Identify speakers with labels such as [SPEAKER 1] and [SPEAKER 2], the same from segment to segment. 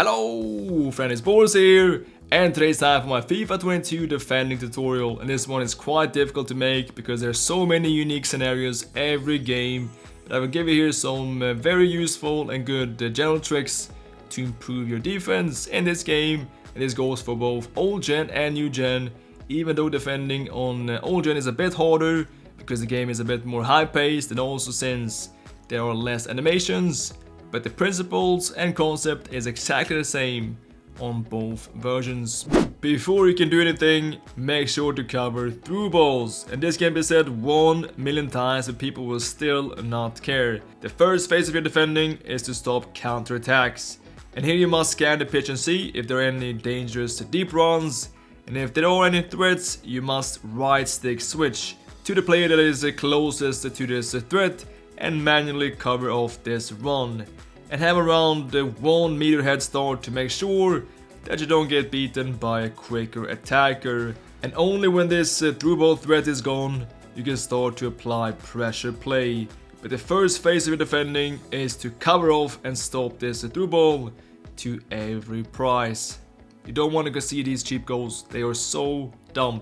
[SPEAKER 1] Hello friends, it's Boras here, and today's time for my FIFA 22 defending tutorial. And this one is quite difficult to make because there are so many unique scenarios every game. But I will give you here some very useful and good general tricks to improve your defense in this game. And this goes for both old gen and new gen, even though defending on old gen is a bit harder because the game is a bit more high paced and also since there are less animations. But the principles and concept is exactly the same on both versions. Before you can do anything, make sure to cover through balls. And this can be said 1,000,000 times but people will still not care. The first phase of your defending is to stop counterattacks. And here you must scan the pitch and see if there are any dangerous deep runs. And if there are any threats, you must right stick switch to the player that is closest to this threat and manually cover off this run. And have around the 1 meter head start to make sure that you don't get beaten by a quicker attacker. And only when this through ball threat is gone, you can start to apply pressure play. But the first phase of your defending is to cover off and stop this through ball to every price. You don't want to concede these cheap goals, they are so dumb.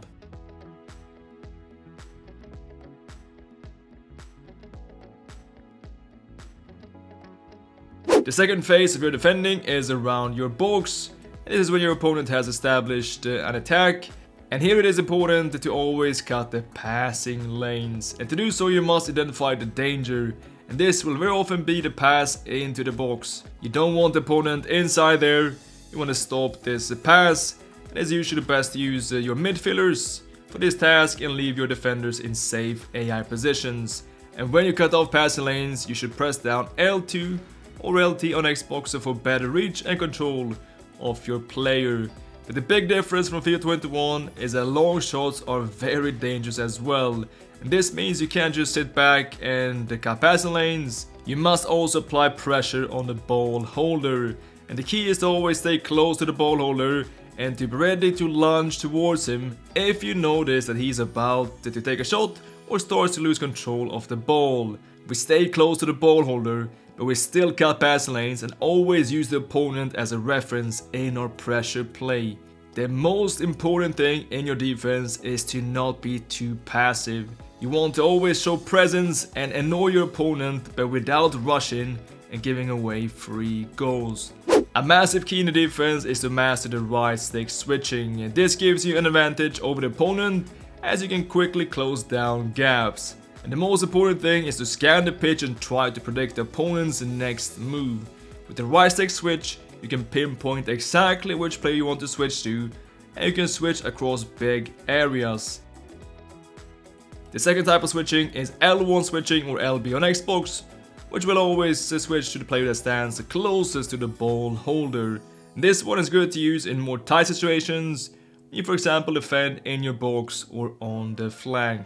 [SPEAKER 1] The second phase of your defending is around your box. And this is when your opponent has established an attack. And here it is important to always cut the passing lanes. And to do so you must identify the danger. And this will very often be the pass into the box. You don't want the opponent inside there. You want to stop this pass. And it's usually best to use your midfielders for this task and leave your defenders in safe AI positions. And when you cut off passing lanes, you should press down L2 or LT on Xbox for better reach and control of your player. But the big difference from FIFA 21 is that long shots are very dangerous as well. And this means you can't just sit back and cut passing lanes. You must also apply pressure on the ball holder. And the key is to always stay close to the ball holder and to be ready to lunge towards him if you notice that he's about to take a shot or starts to lose control of the ball. We stay close to the ball holder, but we still cut pass lanes and always use the opponent as a reference in our pressure play. The most important thing in your defense is to not be too passive. You want to always show presence and annoy your opponent, but without rushing and giving away free goals. A massive key in the defense is to master the right stick switching. This gives you an advantage over the opponent as you can quickly close down gaps. And the most important thing is to scan the pitch and try to predict the opponent's next move. With the right stick switch, you can pinpoint exactly which player you want to switch to, and you can switch across big areas. The second type of switching is L1 switching or LB on Xbox, which will always switch to the player that stands closest to the ball holder. This one is good to use in more tight situations, when you for example defend in your box or on the flank.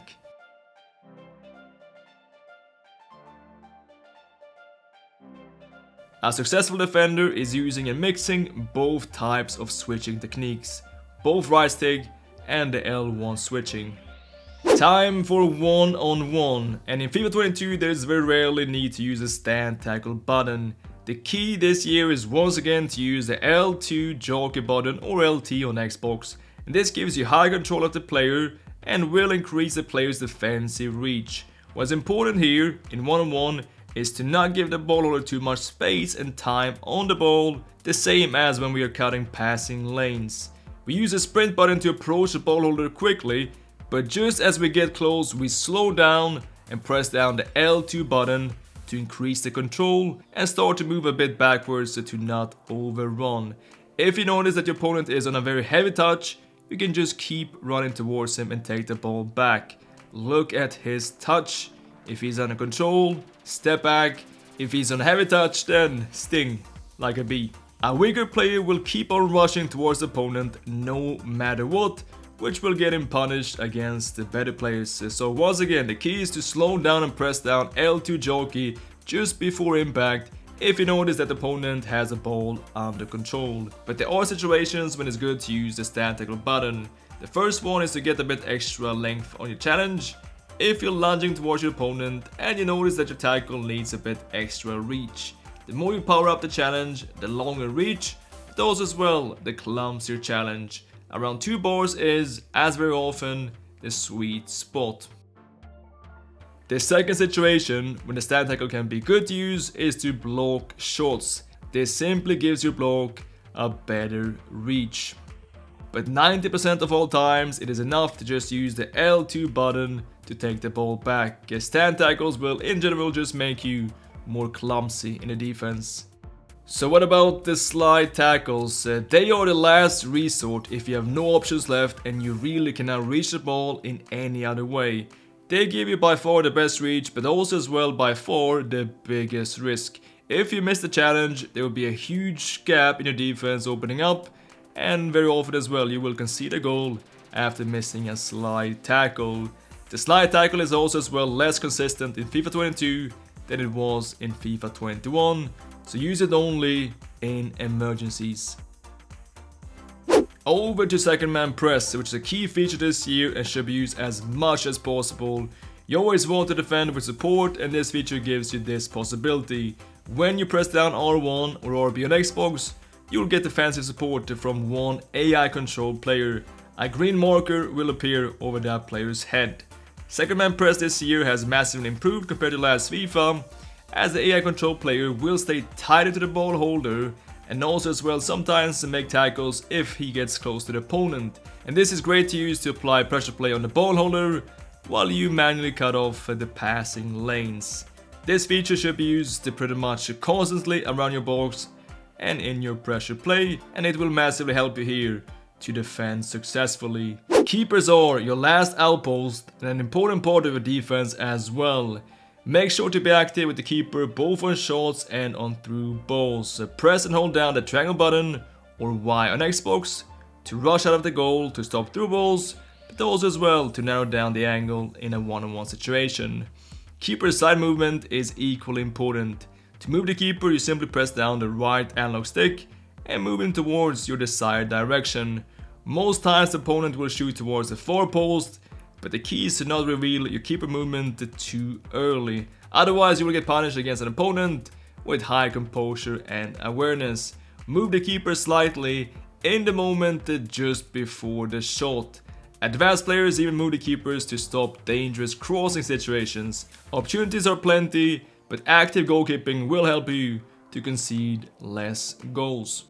[SPEAKER 1] A successful defender is using and mixing both types of switching techniques, both right stick and the L1 switching. Time for one-on-one, and in FIFA 22 there is very rarely need to use a stand tackle button. The key this year is once again to use the L2 jockey button or LT on Xbox, and this gives you high control of the player and will increase the player's defensive reach. What's important here in one-on-one is to not give the ball holder too much space and time on the ball, the same as when we are cutting passing lanes. We use the sprint button to approach the ball holder quickly, but just as we get close we slow down and press down the L2 button to increase the control and start to move a bit backwards to not overrun. If you notice that your opponent is on a very heavy touch, you can just keep running towards him and take the ball back. Look at his touch. If he's under control, step back. If he's on a heavy touch, then sting like a bee. A weaker player will keep on rushing towards the opponent no matter what, which will get him punished against the better players. So once again, the key is to slow down and press down L2 jockey just before impact if you notice that the opponent has the ball under control. But there are situations when it's good to use the stand tackle button. The first one is to get a bit extra length on your challenge. If you're lunging towards your opponent and you notice that your tackle needs a bit extra reach. The more you power up the challenge, the longer reach, but also as well the clumsier challenge. Around 2 bars is, as very often, the sweet spot. The second situation when the stand tackle can be good to use is to block shots. This simply gives your block a better reach. But 90% of all times it is enough to just use the L2 button to take the ball back, as stand tackles will in general just make you more clumsy in the defense. So what about the slide tackles? They are the last resort if you have no options left and you really cannot reach the ball in any other way. They give you by far the best reach, but also as well by far the biggest risk. If you miss the challenge, there will be a huge gap in your defense opening up, and very often as well you will concede a goal after missing a slide tackle. The slide tackle is also as well less consistent in FIFA 22 than it was in FIFA 21, so use it only in emergencies. Over to second man press, which is a key feature this year and should be used as much as possible. You always want to defend with support, and this feature gives you this possibility. When you press down R1 or RB on Xbox, you'll get defensive support from one AI controlled player. A green marker will appear over that player's head. Second man press this year has massively improved compared to last FIFA, as the AI controlled player will stay tighter to the ball holder and also as well sometimes make tackles if he gets close to the opponent. And this is great to use to apply pressure play on the ball holder while you manually cut off the passing lanes. This feature should be used pretty much constantly around your box and in your pressure play, and it will massively help you here to defend successfully. Keepers are your last outpost and an important part of your defense as well. Make sure to be active with the keeper both on shots and on through balls. Press and hold down the triangle button or Y on Xbox to rush out of the goal to stop through balls, but also as well to narrow down the angle in a one-on-one situation. Keeper's side movement is equally important. To move the keeper, you simply press down the right analog stick and move him towards your desired direction. Most times the opponent will shoot towards the far post, but the key is to not reveal your keeper movement too early. Otherwise you will get punished against an opponent with high composure and awareness. Move the keeper slightly in the moment just before the shot. Advanced players even move the keepers to stop dangerous crossing situations. Opportunities are plenty, but active goalkeeping will help you to concede less goals.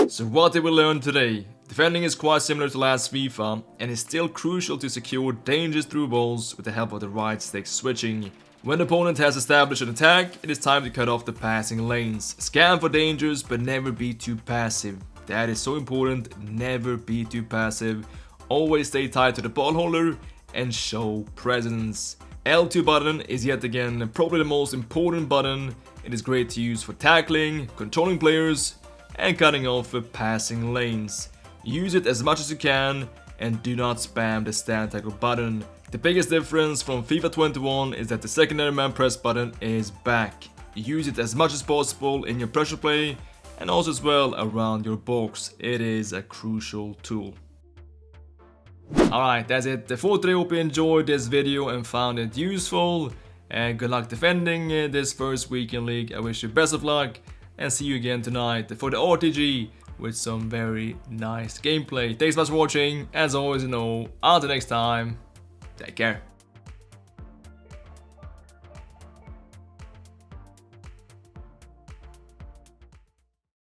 [SPEAKER 1] So what did we learn today? Defending is quite similar to last FIFA and is still crucial to secure dangerous through balls with the help of the right stick switching. When the opponent has established an attack, it is time to cut off the passing lanes. Scan for dangers, but never be too passive. That is so important, never be too passive. Always stay tied to the ball holder and show presence. L2 button is yet again probably the most important button. It is great to use for tackling, controlling players and cutting off passing lanes. Use it as much as you can and do not spam the stand tackle button. The biggest difference from FIFA 21 is that the secondary man press button is back. Use it as much as possible in your pressure play and also as well around your box. It is a crucial tool. Alright, that's it for today. Hope you enjoyed this video and found it useful. And good luck defending this first week in league. I wish you best of luck and see you again tonight for the RTG with some very nice gameplay. Thanks so much for watching. As always, until next time, take care.